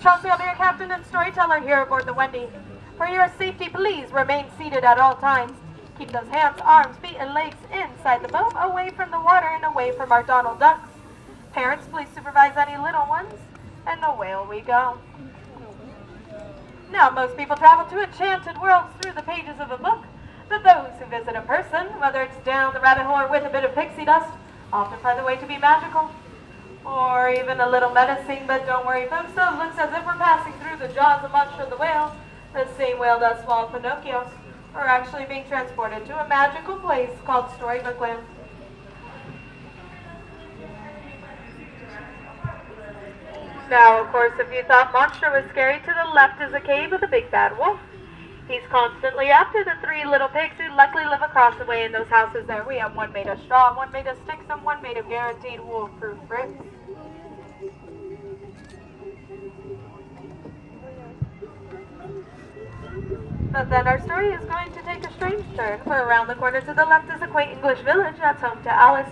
Chelsea, I'll be your captain and storyteller here aboard the Wendy. For your safety, please remain seated at all times. Keep those hands, arms, feet, and legs inside the boat, away from the water and away from our Donald ducks. Parents, please supervise any little ones, and away we go. Now, most people travel to enchanted worlds through the pages of a book, but those who visit in person, whether it's down the rabbit hole or with a bit of pixie dust, often find the way to be magical. Or even a little menacing, but don't worry folks, though it looks as if we're passing through the jaws of Monster the Whale. The same whale that swallowed Pinocchio. We're actually being transported to a magical place called Storybook Land. Now, of course, if you thought Monster was scary, to the left is a cave with a big bad wolf. He's constantly after the three little pigs who luckily live across the way in those houses there. We have one made of straw, one made of sticks, and one made of guaranteed wolf-proof bricks. But then our story is going to take a strange turn, for around the corner to the left is a quaint English village that's home to Alice.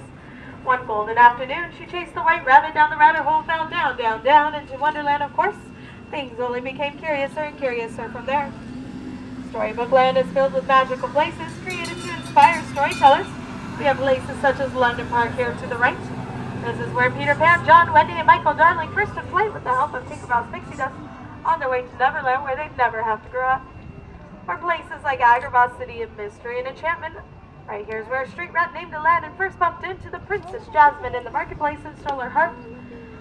One golden afternoon, she chased the white rabbit down the rabbit hole, fell down, down, down into Wonderland, of course. Things only became curiouser and curiouser from there. Storybook Land is filled with magical places created to inspire storytellers. We have places such as London Park here to the right. This is where Peter Pan, John, Wendy, and Michael Darling first took flight with the help of Tinkerbell's pixie dust on their way to Neverland, where they'd never have to grow up. Or places like Agrabah, City of Mystery and Enchantment. Right here's where a street rat named Aladdin first bumped into the Princess Jasmine in the marketplace and stole her heart.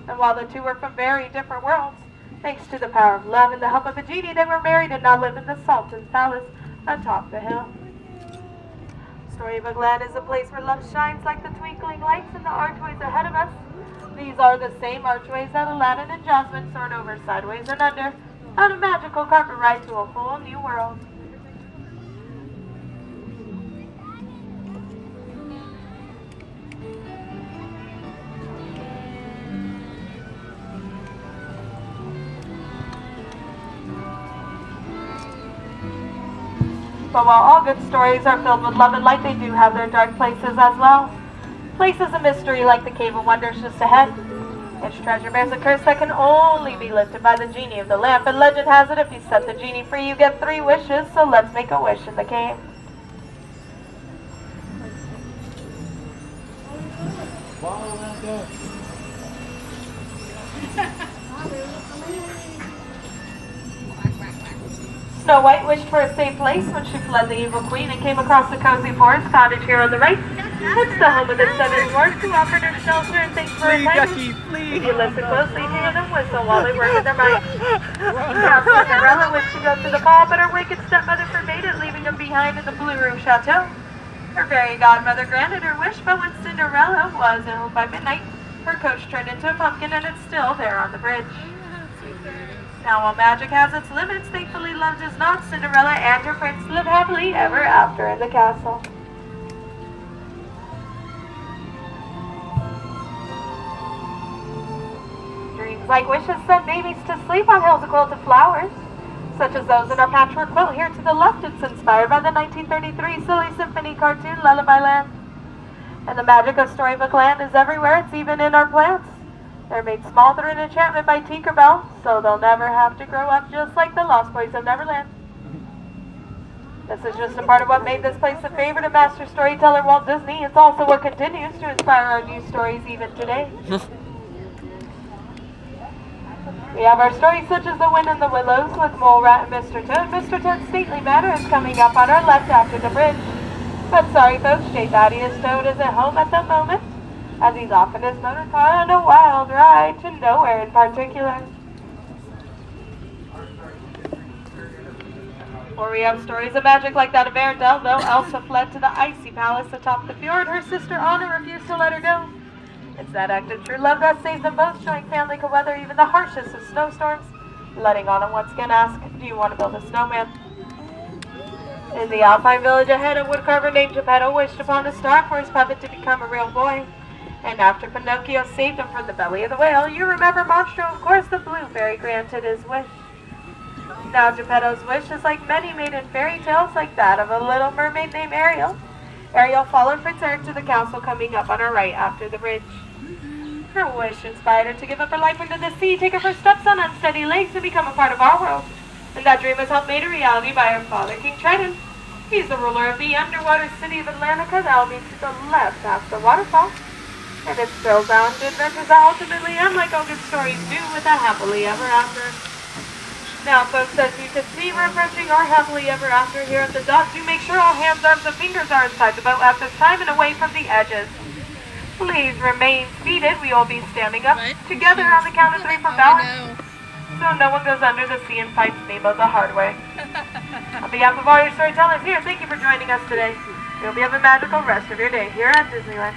And while the two were from very different worlds, thanks to the power of love and the help of a genie, they were married and now live in the Sultan's palace atop the hill. Storybook Land is a place where love shines like the twinkling lights in the archways ahead of us. These are the same archways that Aladdin and Jasmine soared over sideways and under, on a magical carpet ride to a whole new world. But while all good stories are filled with love and light, they do have their dark places as well. Places of mystery like the Cave of Wonders just ahead. Its treasure bears a curse that can only be lifted by the genie of the lamp, and legend has it if you set the genie free, you get 3 wishes, so let's make a wish in the cave. Snow White wished for a safe place when she fled the evil queen and came across the cozy forest cottage here on the right. It's the home of the 7 dwarfs who offered her shelter and thanks for her kindness. If you listen closely, you hear them whistle while they work with their minds. Now, Cinderella wished to go to the ball, but her wicked stepmother forbade it, leaving them behind in the Blue Room Chateau. Her fairy godmother granted her wish, but when Cinderella was home by midnight, her coach turned into a pumpkin and it's still there on the bridge. Now, while magic has its limits, thankfully love does not. Cinderella and her prince live happily ever after in the castle. Dreams like wishes send babies to sleep on hills of quilted flowers, such as those in our patchwork quilt here to the left. It's inspired by the 1933 Silly Symphony cartoon Lullaby Land. And the magic of Storybook Land is everywhere. It's even in our plants. They're made small through an enchantment by Tinkerbell, so they'll never have to grow up just like the Lost Boys of Neverland. This is just a part of what made this place a favorite of master storyteller Walt Disney. It's also what continues to inspire our new stories even today. We have our stories such as The Wind in the Willows with Mole Rat and Mr. Toad. Mr. Toad's stately manor is coming up on our left after the bridge. But sorry folks, J. Thaddeus Toad isn't home at the moment, as he's off in his motor car on a wild ride to nowhere in particular. Or we have stories of magic like that of Arendelle, though Elsa fled to the icy palace atop the fjord. Her sister Anna refused to let her go. It's that act of true love that saves them both, showing family can weather even the harshest of snowstorms. Letting Anna once again ask, do you want to build a snowman? In the Alpine village ahead, a woodcarver named Geppetto wished upon a star for his puppet to become a real boy. And after Pinocchio saved him from the belly of the whale, you remember Monstro, of course, the blue fairy granted his wish. Now Geppetto's wish is like many made in fairy tales, like that of a little mermaid named Ariel. Ariel followed Prince Eric to the castle coming up on our right after the bridge. Her wish inspired her to give up her life under the sea, take her first steps on unsteady legs, and become a part of our world. And that dream was helped made a reality by her father, King Triton. He's the ruler of the underwater city of Atlantica. That'll be to the left past the waterfall. And it spills out into adventures that ultimately end like all good stories do, with a happily ever after. Now, folks, as you can see, we're approaching our happily ever after here at the dock. Do make sure all hands, arms, and fingers are inside the boat at this time and away from the edges. Please remain seated. We will be standing up together on the count of 3 for balance, so no one goes under the sea and fights Nemo the hard way. On behalf of all your storytellers here, thank you for joining us today. We hope you have a magical rest of your day here at Disneyland.